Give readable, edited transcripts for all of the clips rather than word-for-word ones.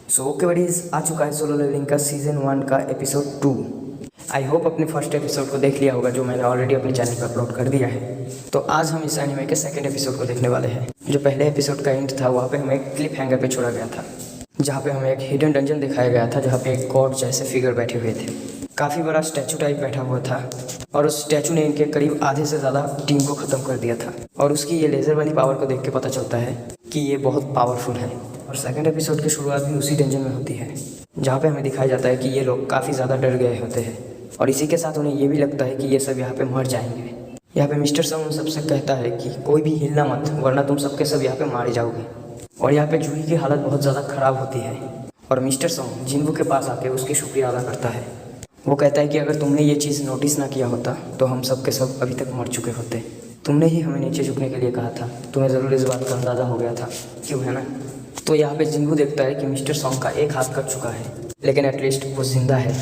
So okay buddies, आ चुका है solo levelling का सीज़न 1 का एपिसोड 2। आई होप अपने फर्स्ट एपिसोड को देख लिया होगा जो मैंने ऑलरेडी अपने चैनल पर अपलोड कर दिया है। तो आज हम इस एनिमे के सेकंड एपिसोड को देखने वाले हैं। जो पहले एपिसोड का एंड था वहाँ पे हमें एक क्लिप हैंगर पे छोड़ा गया था, जहाँ पे हमें एक हिडन डंजन दिखाया गया था, जहाँ पे एक गॉड जैसे फिगर बैठे हुए थे। काफ़ी बड़ा स्टैचू टाइप बैठा हुआ था और उस स्टैचू ने इनके करीब आधे से ज़्यादा टीम को ख़त्म कर दिया था। और उसकी ये लेज़र वाली पावर को देख के पता चलता है कि ये बहुत पावरफुल है। और सेकंड एपिसोड की शुरुआत भी उसी डंजन में होती है, जहाँ पे हमें दिखाया जाता है कि ये लोग काफ़ी ज़्यादा डर गए होते हैं और इसी के साथ उन्हें ये भी लगता है कि ये सब यहाँ पे मर जाएंगे। यहाँ पे मिस्टर सम उन सबसे कहता है कि कोई भी हिलना मत, वरना तुम सबके सब यहाँ पे मारे जाओगे। और यहाँ पे जूही की हालत बहुत ज़्यादा ख़राब होती है और मिस्टर सम जिन्वू के पास आके उसकी शुक्रिया अदा करता है। वो कहता है कि अगर तुमने ये चीज़ नोटिस ना किया होता तो हम सब के सब अभी तक मर चुके होते। तुमने ही हमें नीचे झुकने के लिए कहा था, तुम्हें ज़रूर इस बात का अंदाज़ा हो गया था, क्यों है ना। तो यहाँ पे जिन्वू देखता है कि मिस्टर सॉन्ग का एक हाथ कट चुका है, लेकिन एटलीस्ट वो जिंदा है।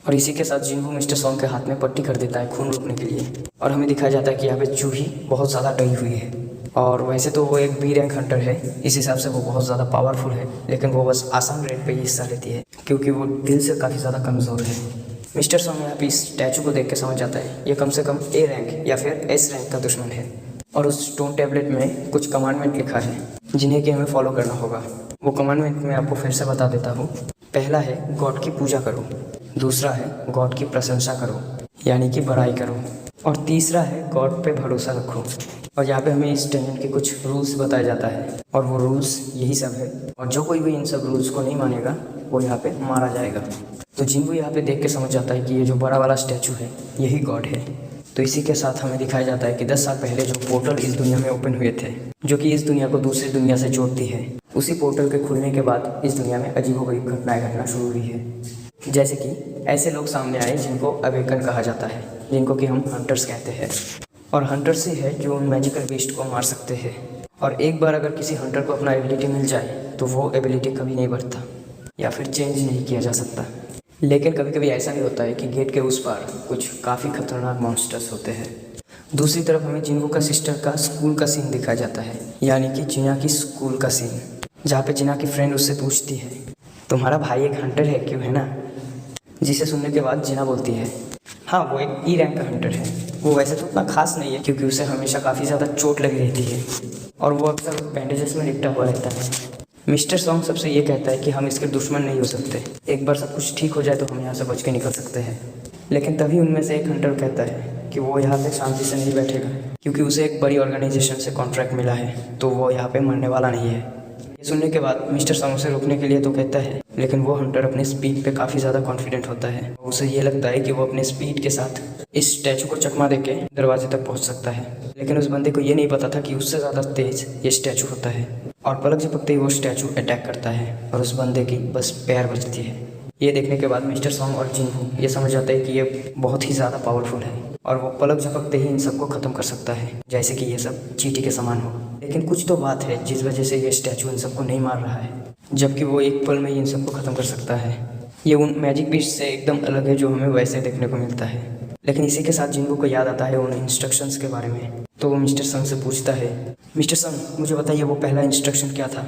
और इसी के साथ जिन्वू मिस्टर सॉन्ग के हाथ में पट्टी कर देता है खून रोकने के लिए। और हमें दिखाया जाता है कि यहाँ पे जूही बहुत ज़्यादा डरी हुई है। और वैसे तो वो एक बी रैंक हंटर है, इस हिसाब से वो बहुत ज़्यादा पावरफुल है, लेकिन वो बस आसान रेट पे ही हिस्सा लेती है क्योंकि वो दिल से काफ़ी ज़्यादा कमज़ोर है। मिस्टर सॉन्ग यहाँ पे इस स्टैचू को देख के समझ जाता है ये कम से कम ए रैंक या फिर एस रैंक का दुश्मन है। और उस स्टोन टैबलेट में कुछ कमांडमेंट लिखा है जिन्हें कि हमें फॉलो करना होगा। वो कमांडमेंट मैं आपको फिर से बता देता हूँ। पहला है गॉड की पूजा करो, दूसरा है गॉड की प्रशंसा करो यानी कि बड़ाई करो, और तीसरा है गॉड पे भरोसा रखो। और यहाँ पे हमें इस डंजन के कुछ रूल्स बताया जाता है और वो रूल्स यही सब है। और जो कोई भी इन सब रूल्स को नहीं मानेगा वो यहाँ पे मारा जाएगा। तो जिन्वू यहाँ पे देख के समझ जाता है कि ये जो बड़ा वाला स्टैचू है यही गॉड है। तो इसी के साथ हमें दिखाया जाता है कि 10 साल पहले जो पोर्टल इस दुनिया में ओपन हुए थे, जो कि इस दुनिया को दूसरी दुनिया से जोड़ती है, उसी पोर्टल के खुलने के बाद इस दुनिया में अजीबोगरीब घटनाएं घटना शुरू हुई है। जैसे कि ऐसे लोग सामने आए जिनको अवेकन कहा जाता है, जिनको कि हम हंटर्स कहते हैं। और हंटर्स ही है जो उन मैजिकल बीस्ट को मार सकते हैं। और एक बार अगर किसी हंटर को अपना एबिलिटी मिल जाए तो वो एबिलिटी कभी नहीं बढ़ता या फिर चेंज नहीं किया जा सकता। लेकिन कभी कभी ऐसा भी होता है कि गेट के उस पार कुछ काफ़ी खतरनाक मॉन्स्टर्स होते हैं। दूसरी तरफ हमें जिन्वू का सिस्टर का स्कूल का सीन दिखाया जाता है, यानी कि जिना की स्कूल का सीन, जहाँ पे जिना की फ्रेंड उससे पूछती है तुम्हारा भाई एक हंटर है क्यों, है ना। जिसे सुनने के बाद जिना बोलती है हाँ वो एक ई रैंक का हंटर है। वो वैसे तो उतना खास नहीं है क्योंकि उसे हमेशा काफ़ी ज़्यादा चोट लगी रहती है और वो अक्सर बैंडेजेस में लिपटा हुआ रहता है। मिस्टर सॉन्ग सबसे ये कहता है कि हम इसके दुश्मन नहीं हो सकते, एक बार सब कुछ ठीक हो जाए तो हम यहाँ से बच के निकल सकते हैं। लेकिन तभी उनमें से एक हंटर कहता है कि वो यहाँ पे शांति से नहीं बैठेगा क्योंकि उसे एक बड़ी ऑर्गेनाइजेशन से कॉन्ट्रैक्ट मिला है, तो वो यहाँ पे मरने वाला नहीं है। ये सुनने के बाद मिस्टर सॉन्ग उसे रोकने के लिए तो कहता है, लेकिन वो हंटर अपने स्पीड पे काफ़ी ज़्यादा कॉन्फिडेंट होता है। उसे ये लगता है कि वो अपने स्पीड के साथ इस स्टैचू को चकमा देके दरवाजे तक पहुँच सकता है। लेकिन उस बंदे को ये नहीं पता था कि उससे ज़्यादा तेज ये स्टैचू होता है। और पलक झपकते ही वो स्टैचू अटैक करता है और उस बंदे की बस पैर बचती है। ये देखने के बाद मिस्टर सॉन्ग और जिन्वू ये समझ जाते हैं कि ये बहुत ही ज़्यादा पावरफुल है और वो पलक झपकते ही इन सबको ख़त्म कर सकता है, जैसे कि ये सब चींटी के समान हो। लेकिन कुछ तो बात है जिस वजह से ये स्टैचू इन सबको नहीं मार रहा है, जबकि वो एक पल में ही इन सबको ख़त्म कर सकता है। ये उन मैजिक बीस्ट से एकदम अलग है जो हमें वैसे देखने को मिलता है। लेकिन इसी के साथ जिन्वू को याद आता है उन इंस्ट्रक्शंस के बारे में, तो वो मिस्टर संग से पूछता है मिस्टर संग मुझे बताइए वो पहला इंस्ट्रक्शन क्या था।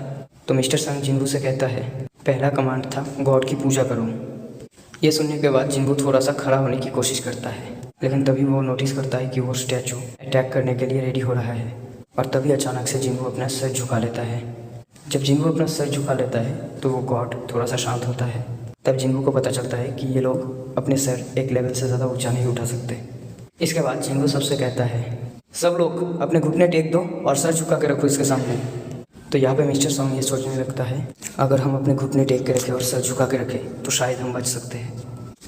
तो मिस्टर संग जिन्वू से कहता है पहला कमांड था गॉड की पूजा करो। ये सुनने के बाद जिन्वू थोड़ा सा खड़ा होने की कोशिश करता है, लेकिन तभी वो नोटिस करता है कि वो स्टैचू अटैक करने के लिए रेडी हो रहा है। और तभी अचानक से जिन्वू अपना सर झुका लेता है। जब जिन्वू अपना सर झुका लेता है तो वो गॉड थोड़ा सा शांत होता है। तब जिन्वू को पता चलता है कि ये लोग अपने सर एक लेवल से ज़्यादा ऊंचा नहीं उठा सकते। इसके बाद जिन्वू सबसे कहता है सब लोग अपने घुटने टेक दो और सर झुका के रखो इसके सामने। तो यहाँ पे मिस्टर सॉन्ग ये सोचने लगता है अगर हम अपने घुटने टेक के रखें और सर झुका के रखें तो शायद हम बच सकते हैं।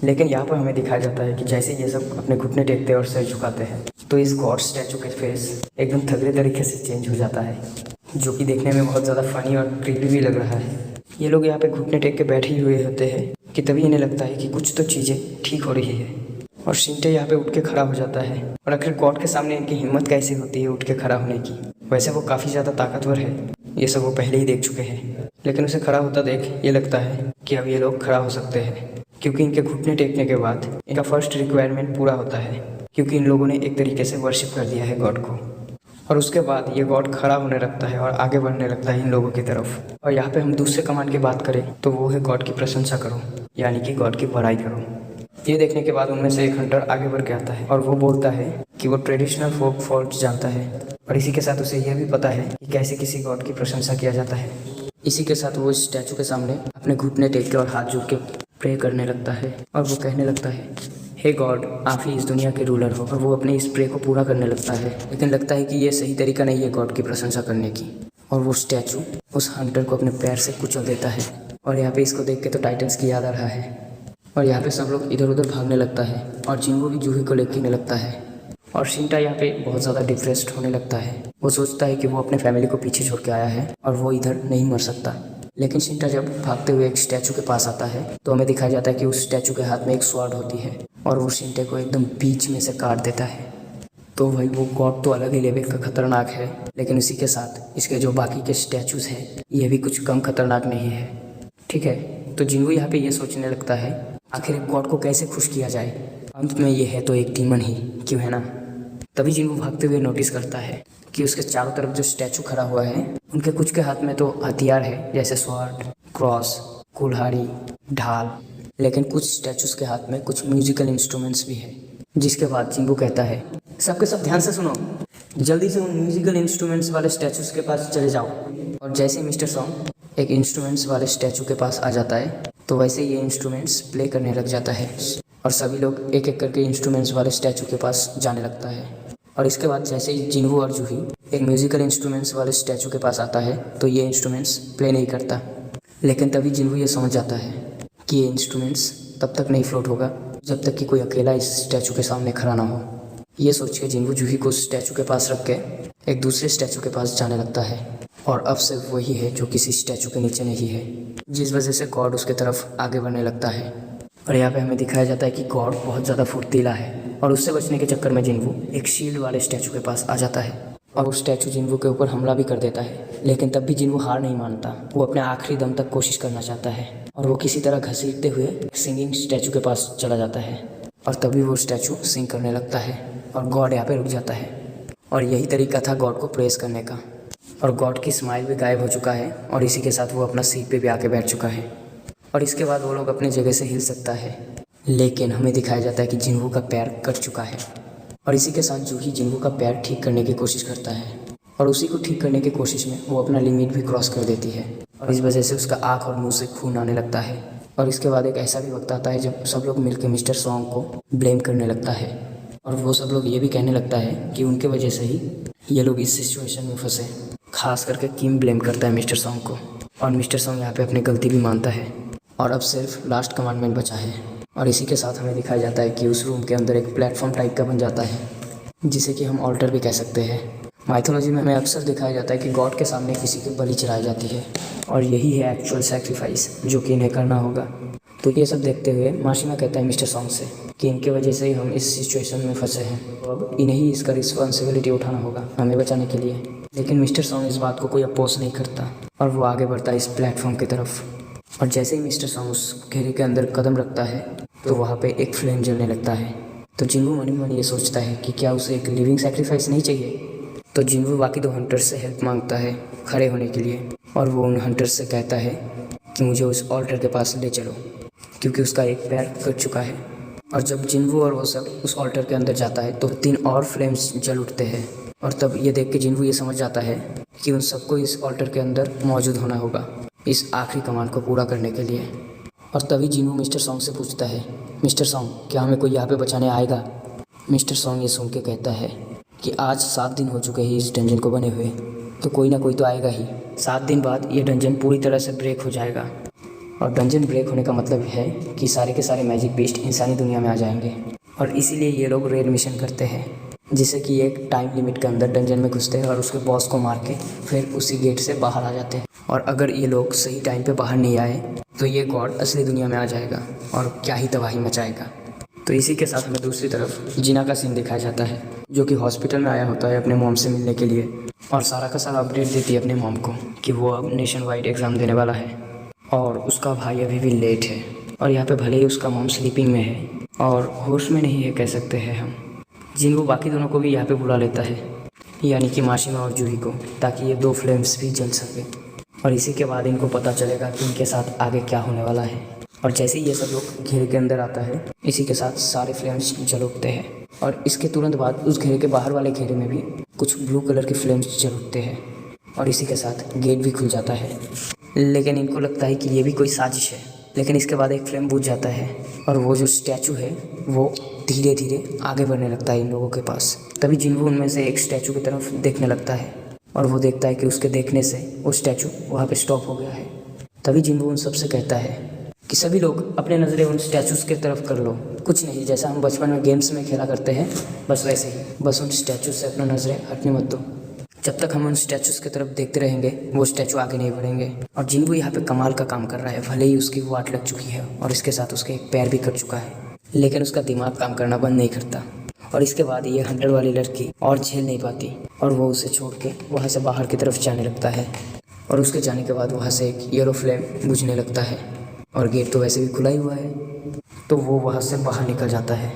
लेकिन यहाँ पर हमें दिखाया जाता है कि जैसे ये सब अपने घुटने टेकते हैं और सर झुकाते हैं तो इस गॉड स्टैचू के फेस एकदम तगड़े तरीके से चेंज हो जाता है, जो कि देखने में बहुत ज़्यादा फनी और क्रीपी भी लग रहा है। ये लोग यहाँ पे घुटने टेक के बैठे हुए होते हैं कि तभी इन्हें लगता है कि कुछ तो चीज़ें ठीक हो रही है। और शिंटे यहाँ पे उठ के खड़ा हो जाता है और आखिर गॉड के सामने इनकी हिम्मत कैसे होती है उठ के खड़ा होने की। वैसे वो काफ़ी ज़्यादा ताकतवर है, ये सब वो पहले ही देख चुके हैं, लेकिन उसे खड़ा होता देख ये लगता है कि अब ये लोग खड़ा हो सकते हैं क्योंकि इनके घुटने टेकने के बाद इनका फर्स्ट रिक्वायरमेंट पूरा होता है, क्योंकि इन लोगों ने एक तरीके से वर्शिप कर दिया है गॉड को। और उसके बाद ये गॉड खड़ा होने लगता है और आगे बढ़ने लगता है इन लोगों की तरफ। और यहाँ पे हम दूसरे कमांड की बात करें तो वो है गॉड की प्रशंसा करो, यानी कि गॉड की बड़ाई करो। ये देखने के बाद उनमें से एक हंटर आगे बढ़ के आता है और वो बोलता है कि वो ट्रेडिशनल फोक फॉल्ट जानता है और इसी के साथ उसे यह भी पता है कि कैसे किसी गॉड की प्रशंसा किया जाता है। इसी के साथ वो स्टैचू के सामने अपने घुटने टेक के और हाथ जोड़ के प्रे करने लगता है और वो कहने लगता है, हे गॉड, आप ही इस दुनिया के रूलर हो। और वो अपने इस प्रे को पूरा करने लगता है, लेकिन लगता है कि ये सही तरीका नहीं है गॉड की प्रशंसा करने की। और वो स्टैचू उस हंटर को अपने पैर से कुचल देता है। और यहाँ पे इसको देख के तो टाइटन्स की याद आ रहा है और यहाँ पे सब लोग इधर उधर भागने लगता है और जिंगू भी जूही को लेने लगता है। और शिंटा यहाँ पे बहुत ज़्यादा डिप्रेस्ड होने लगता है। वो सोचता है कि वो अपने फैमिली को पीछे छोड़ के आया है और वो इधर नहीं मर सकता। लेकिन शिंटा जब भागते हुए एक स्टैचू के पास आता है तो हमें दिखाया जाता है कि उस स्टैचू के हाथ में एक स्वॉर्ड होती है और वो शिंटे को एकदम बीच में से काट देता है। तो भाई वो गॉड तो अलग ही लेवल का खतरनाक है, लेकिन उसी के साथ इसके जो बाकी के स्टैचूज़ हैं ये भी कुछ कम खतरनाक नहीं है। ठीक है, तो जिंगू यहाँ पे ये सोचने लगता है आखिर गॉड को कैसे खुश किया जाए, अंत में ये है तो एक डीमन ही क्यों, है ना। तभी जिंगू भागते हुए नोटिस करता है कि उसके चारों तरफ जो स्टैचू खड़ा हुआ है उनके कुछ के हाथ में तो हथियार है, जैसे स्वॉर्ड, क्रॉस, कुल्हाड़ी, ढाल, लेकिन कुछ स्टैचूज के हाथ में कुछ म्यूजिकल इंस्ट्रूमेंट्स भी है। जिसके बाद जिंगू कहता है, सबके सब ध्यान से सुनो, जल्दी से उन म्यूजिकल इंस्ट्रूमेंट्स वाले स्टैचूज के पास चले जाओ। और जैसे ही मिस्टर सॉन्ग एक इंस्ट्रूमेंट्स वाले स्टैचू के पास आ जाता है तो वैसे ये इंस्ट्रूमेंट्स प्ले करने लग जाता है और सभी लोग एक एक करके इंस्ट्रूमेंट्स वाले स्टैचू के पास जाने लगता है। और इसके बाद जैसे ही जिंगू और जूही एक म्यूजिकल इंस्ट्रूमेंट्स वाले स्टैचू के पास आता है तो ये इंस्ट्रूमेंट्स प्ले नहीं करता। लेकिन तभी जिंगू ये समझ जाता है कि ये इंस्ट्रूमेंट्स तब तक नहीं फ्लोट होगा जब तक कि कोई अकेला इस स्टैचू के सामने खड़ा ना हो। ये सोच के जिंगू जूही को स्टैचू के पास रख के एक दूसरे स्टैचू के पास जाने लगता है और अब सिर्फ वही है जो किसी स्टैचू के नीचे नहीं है, जिस वजह से गॉड उसके तरफ आगे बढ़ने लगता है। और यहाँ पे हमें दिखाया जाता है कि गॉड बहुत ज़्यादा फुर्तीला है और उससे बचने के चक्कर में जिंगू एक शील्ड वाले स्टैचू के पास आ जाता है और वो स्टैचू जिंगू के ऊपर हमला भी कर देता है। लेकिन तब भी जिंगू हार नहीं मानता, वो अपने आखिरी दम तक कोशिश करना चाहता है और वो किसी तरह घसीटते हुए सिंगिंग स्टैचू के पास चला जाता है और तभी वो स्टैचू सिंग करने लगता है और गॉड यहाँ पे रुक जाता है। और यही तरीका था गॉड को प्रेस करने का। और गॉड की स्माइल भी गायब हो चुका है और इसी के साथ वो अपना सीट पे भी आके बैठ चुका है और इसके बाद वो लोग अपनी जगह से हिल सकता है। लेकिन हमें दिखाया जाता है कि जिंगू का पैर कट चुका है और इसी के साथ जूही जिंगू का पैर ठीक करने की कोशिश करता है और उसी को ठीक करने की कोशिश में वो अपना लिमिट भी क्रॉस कर देती है और इस वजह से उसका आँख और मुँह से खून आने लगता है। और इसके बाद एक ऐसा भी वक्त आता है जब सब लोग मिलकर मिस्टर सॉन्ग को ब्लेम करने लगता है और वो सब लोग ये भी कहने लगता है कि उनके वजह से ही ये लोग इस सिचुएशन में फंसे। खास करके किम ब्लेम करता है मिस्टर सॉन्ग को और मिस्टर सॉन्ग यहाँ पे अपनी गलती भी मानता है और अब सिर्फ लास्ट कमांडमेंट बचा है। और इसी के साथ हमें दिखाया जाता है कि उस रूम के अंदर एक प्लेटफॉर्म टाइप का बन जाता है जिसे कि हम ऑल्टर भी कह सकते हैं। माइथोलॉजी में हमें अक्सर दिखाया जाता है कि गॉड के सामने किसी की बलि चढ़ाई जाती है और यही है एक्चुअल सैक्रिफाइस जो कि इन्हें करना होगा। तो ये सब देखते हुए माशिमा कहता है मिस्टर सॉन्ग से कि इनके वजह से ही हम इस सिचुएशन में फंसे हैं, तो अब इन्हें ही इसका रिस्पॉन्सिबिलिटी उठाना होगा हमें बचाने के लिए। लेकिन मिस्टर सॉन्ग इस बात को कोई अपोज नहीं करता और वो आगे बढ़ता है इस प्लेटफॉर्म की तरफ। और जैसे ही मिस्टर सॉन्ग उस घेरे के अंदर कदम रखता है तो वहाँ पे एक फ्लेम जलने लगता है। तो जिंगू मनी मनी ये सोचता है कि क्या उसे एक लिविंग सैक्रिफाइस नहीं चाहिए। तो जिंगू बाकी दो हंटर्स से हेल्प मांगता है खड़े होने के लिए और वो उन हंटर्स से कहता है कि मुझे उस ऑल्टर के पास ले चलो क्योंकि उसका एक पैर कट चुका है। और जब जिंगू और वो सब उस ऑल्टर के अंदर जाता है तो 3 और फ्लेम्स जल उठते हैं और तब ये देख के जिंगू ये समझ जाता है कि उन सबको इस ऑल्टर के अंदर मौजूद होना होगा इस आखिरी कमांड को पूरा करने के लिए। और तभी जिंगू मिस्टर सॉन्ग से पूछता है, मिस्टर सॉन्ग, क्या हमें कोई यहाँ पे बचाने आएगा। मिस्टर सॉन्ग ये सुन के कहता है कि आज 7 दिन हो चुके हैं इस डंजन को बने हुए, तो कोई ना कोई तो आएगा ही। 7 दिन बाद ये डंजन पूरी तरह से ब्रेक हो जाएगा और डंजन ब्रेक होने का मतलब है कि सारे के सारे मैजिक बीस्ट इंसानी दुनिया में आ जाएंगे और इसीलिए ये लोग रेड मिशन करते हैं जिससे कि एक टाइम लिमिट के अंदर डंजन में घुसते हैं और उसके बॉस को मार के फिर उसी गेट से बाहर आ जाते हैं। और अगर ये लोग सही टाइम पे बाहर नहीं आए तो ये गॉड असली दुनिया में आ जाएगा और क्या ही तबाही मचाएगा। तो इसी के साथ हमें दूसरी तरफ जिना का सीन दिखाया जाता है जो कि हॉस्पिटल में आया होता है अपने मॉम से मिलने के लिए और सारा का सारा अपडेट देती है अपने मॉम को कि वो अब नेशन वाइड एग्ज़ाम देने वाला है और उसका भाई अभी भी लेट है। और यहाँ पे भले ही उसका मॉम स्लीपिंग में है और होश में नहीं है कह सकते हैं हम। जिंगू बाकी दोनों को भी यहाँ पे बुला लेता है। यानी कि माशिमा और जूही को, ताकि ये दो फ्लेम्स भी जल सके। और इसी के बाद इनको पता चलेगा कि इनके साथ आगे क्या होने वाला है। और जैसे ही ये सब लोग घेरे के अंदर आता है, इसी के साथ सारे फ्लेम्स जल उठते हैं। और इसके तुरंत बाद उस घेरे के बाहर वाले घेरे में भी कुछ ब्लू कलर के फ्लेम्स जल उठते हैं। और इसी के साथ गेट भी खुल जाता है। लेकिन इनको लगता है कि ये भी कोई साजिश है। लेकिन इसके बाद एक फ्लेम बुझ जाता है और वो जो स्टैचू है वो धीरे धीरे आगे बढ़ने लगता है इन लोगों के पास। तभी जिन्हों उनमें से एक स्टैचू की तरफ देखने लगता है और वो देखता है कि उसके देखने से वो स्टैचू वहाँ पे स्टॉप हो गया है। तभी जिन्हों उन सबसे कहता है कि सभी लोग अपने नज़रें उन स्टैचूज़ की तरफ कर लो। कुछ नहीं, जैसा हम बचपन में गेम्स में खेला करते हैं बस वैसे ही, बस उन स्टैचू से अपना नज़रें हटने मत दो। जब तक हम उन स्टैचूज़ की तरफ देखते रहेंगे वो स्टैचू आगे नहीं बढ़ेंगे। और जिन्हों यहाँ पे कमाल का काम कर रहा है, भले ही उसकी वाट लग चुकी है और इसके साथ उसके एक पैर भी कट चुका है, लेकिन उसका दिमाग काम करना बंद नहीं करता। और इसके बाद ये हंटर वाली लड़की और झेल नहीं पाती और वो उसे छोड़ के वहाँ से बाहर की तरफ जाने लगता है। और उसके जाने के बाद वहाँ से एक येलो फ्लेम बुझने लगता है और गेट तो वैसे भी खुला ही हुआ है, तो वो वहाँ से बाहर निकल जाता है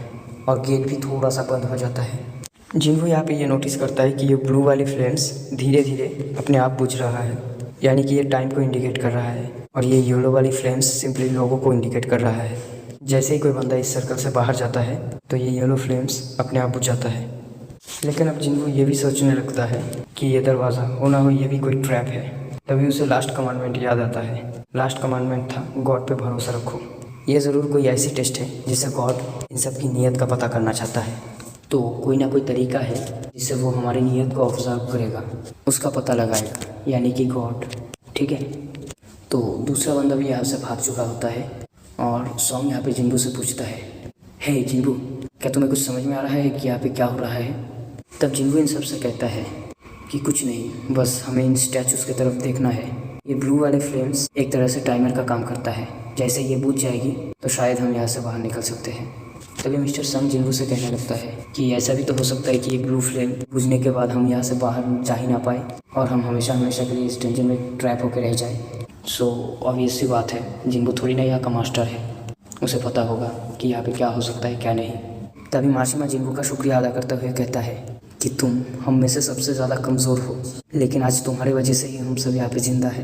और गेट भी थोड़ा सा बंद हो जाता है। जिन्हों यहाँ पे ये नोटिस करता है कि ये ब्लू वाली फ्लेम्स धीरे धीरे अपने आप बुझ रहा है, यानी कि ये टाइम को इंडिकेट कर रहा है। और ये येलो वाली फ्लेम्स सिंपली लोगों को इंडिकेट कर रहा है। जैसे ही कोई बंदा इस सर्कल से बाहर जाता है तो ये येलो फ्लेम्स अपने आप बुझ जाता है। लेकिन अब जिन्हों ये भी सोचने लगता है कि ये दरवाज़ा हो ना हो ये भी कोई ट्रैप है। तभी उसे लास्ट कमांडमेंट याद आता है। लास्ट कमांडमेंट था गॉड पे भरोसा रखो। ये ज़रूर कोई ऐसी टेस्ट है जिससे गॉड इन सब की नीयत का पता करना चाहता है। तो कोई ना कोई तरीका है जिससे वो हमारी नीयत को ऑब्जर्व करेगा, उसका पता लगाएगा, यानी कि गॉड। ठीक है, तो दूसरा बंदा भी यहाँ से भाग चुका होता है और सॉन्ग यहाँ पे जिन्हों से पूछता है, हे जिन्हों, क्या तुम्हें कुछ समझ में आ रहा है कि यहाँ पे क्या हो रहा है? तब जिन्हों इन सबसे कहता है कि कुछ नहीं, बस हमें इन स्टैचूज़ की तरफ देखना है। ये ब्लू वाले फ्लेम्स एक तरह से टाइमर का काम करता है, जैसे ये बुझ जाएगी तो शायद हम यहाँ से बाहर निकल सकते हैं। तभी मिस्टर संग जिन्हों से कहने लगता है कि ऐसा भी तो हो सकता है कि ये ब्लू फ्लेम बुझने के बाद हम यहाँ से बाहर जा ही ना पाए और हम हमेशा हमेशा के लिए इस टेंशन में ट्रैप होकर रह जाए। सो ऑब्वियस सी बात है, जिन्हों थोड़ी ना यहाँ का मास्टर है, उसे पता होगा कि यहाँ पे क्या हो सकता है क्या नहीं। तभी माशिमा जिन्हों का शुक्रिया अदा करते हुए कहता है कि तुम हम में से सबसे ज़्यादा कमज़ोर हो, लेकिन आज तुम्हारी वजह से ही हम सब यहाँ पे ज़िंदा है,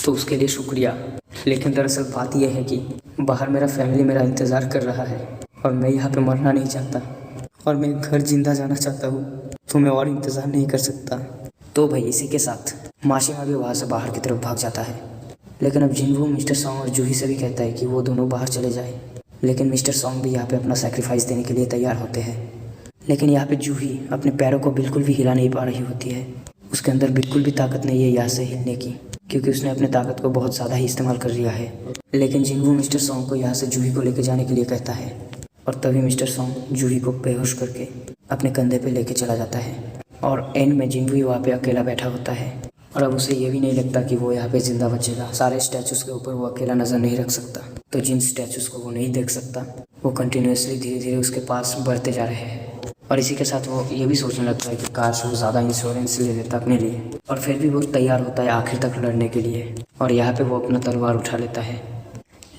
तो उसके लिए शुक्रिया। लेकिन दरअसल बात यह है कि बाहर मेरा फैमिली मेरा इंतज़ार कर रहा है और मैं यहाँ पे मरना नहीं चाहता और मैं घर जिंदा जाना चाहता हूँ, तो मैं और इंतज़ार नहीं कर सकता। तो भाई इसी के साथ माशिमा भी वहाँ से बाहर की तरफ भाग जाता है। लेकिन अब जिन्हों मिस्टर सॉन्ग और जूही से भी कहता है कि वो दोनों बाहर चले जाए, लेकिन मिस्टर सॉन्ग भी यहाँ पे अपना सेक्रीफाइस देने के लिए तैयार होते हैं। लेकिन यहाँ पे जूही अपने पैरों को बिल्कुल भी हिला नहीं पा रही होती है। उसके अंदर बिल्कुल भी ताकत नहीं है यहाँ से हिलने की, क्योंकि उसने अपने ताकत को बहुत ज़्यादा ही इस्तेमाल कर लिया है। लेकिन जिन्हों मिस्टर सॉन्ग को यहाँ से जूही को लेकर जाने के लिए कहता है और तभी मिस्टर सॉन्ग जूही को बेहोश करके अपने कंधे पे लेके चला जाता है। और एंड में जिन्हों वहाँ पे अकेला बैठा होता है और अब उसे ये भी नहीं लगता कि वो यहाँ पे ज़िंदा बचेगा। सारे स्टैचूज़ के ऊपर वो अकेला नज़र नहीं रख सकता, तो जिन स्टैचूज़ को वो नहीं देख सकता वो कंटिन्यूसली धीरे धीरे उसके पास बढ़ते जा रहे हैं। और इसी के साथ वो ये भी सोचने लगता है कि काश वो ज़्यादा इंश्योरेंस ले लेता अपने लिए। और फिर भी वो तैयार होता है आखिर तक लड़ने के लिए और यहाँ पे वो अपना तलवार उठा लेता है।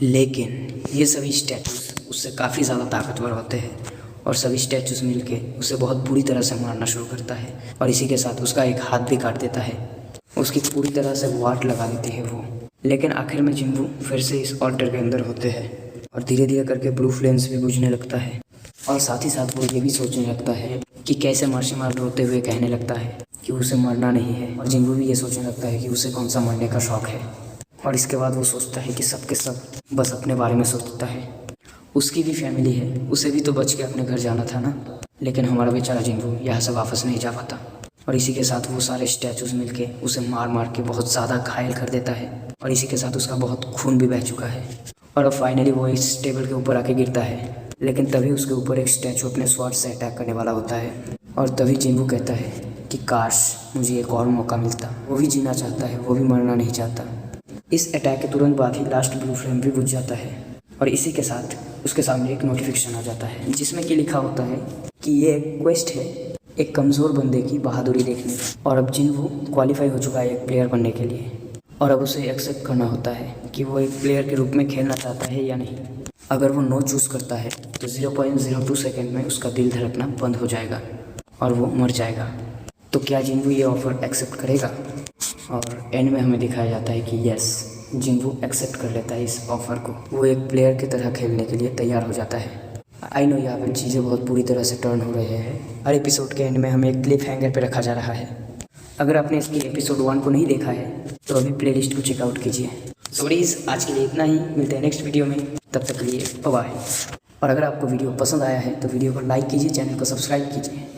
लेकिन ये सभी स्टैचूज़ उससे काफ़ी ज़्यादा ताकतवर होते हैं और सभी स्टैचूज़ मिलके उसे बहुत बुरी तरह से मारना शुरू करता है और इसी के साथ उसका एक हाथ भी काट देता है। उसकी पूरी तरह से वाट लगा देती है वो। लेकिन आखिर में जिन्हों फिर से इस ऑल्टर के अंदर होते हैं और धीरे धीरे करके ब्लू फ्लेम्स भी बुझने लगता है। और साथ ही साथ वो ये भी सोचने लगता है कि कैसे माशिमा रोते हुए कहने लगता है कि उसे मरना नहीं है। और जिन्हों भी ये सोचने लगता है कि उसे कौन सा मरने का शौक़ है। और इसके बाद वो सोचता है कि सब के सब बस अपने बारे में सोचता है। उसकी भी फैमिली है, उसे भी तो बच के अपने घर जाना था ना। लेकिन हमारा बेचारा जिन्हों यहाँ से वापस नहीं जा पाता। और इसी के साथ वो सारे स्टैचूज़ मिलके उसे मार मार के बहुत ज़्यादा घायल कर देता है और इसी के साथ उसका बहुत खून भी बह चुका है। और अब फाइनली वो इस टेबल के ऊपर आके गिरता है। लेकिन तभी उसके ऊपर एक स्टैचू अपने स्वॉर्ड से अटैक करने वाला होता है और तभी जिन्हों कहता है कि काश मुझे एक और मौका मिलता। वो भी जीना चाहता है, वो भी मरना नहीं चाहता। इस अटैक के तुरंत बाद ही लास्ट ब्लू फ्लेम भी बुझ जाता है और इसी के साथ उसके सामने एक नोटिफिकेशन आ जाता है जिसमें कि लिखा होता है कि ये एक क्वेस्ट है एक कमज़ोर बंदे की बहादुरी देखने। और अब जिन्हों क्वालिफाई हो चुका है एक प्लेयर बनने के लिए और अब उसे एक्सेप्ट करना होता है कि वो एक प्लेयर के रूप में खेलना चाहता है या नहीं। अगर वो नो चूज़ करता है तो 0.02 सेकेंड में उसका दिल धड़कना बंद हो जाएगा और वो मर जाएगा, तो क्या जिन्वू ये ऑफ़र एक्सेप्ट करेगा? और एंड में हमें दिखाया जाता है कि यस, जिन्वू एक्सेप्ट कर लेता है इस ऑफ़र को। वो एक प्लेयर की तरह खेलने के लिए तैयार हो जाता है। आई नो यहाँ पर चीज़ें बहुत बुरी तरह से टर्न हो रहे हैं। हर एपिसोड के एंड में हमें एक क्लिफ हैंगर पे रखा जा रहा है। अगर आपने इसकी एपिसोड 1 को नहीं देखा है तो अभी प्लेलिस्ट को चेकआउट कीजिए। सॉरीज, आज के लिए इतना ही। मिलते हैं नेक्स्ट वीडियो में, तब तक के लिए बाय बाय। और अगर आपको वीडियो पसंद आया है तो वीडियो को लाइक कीजिए, चैनल को सब्सक्राइब कीजिए।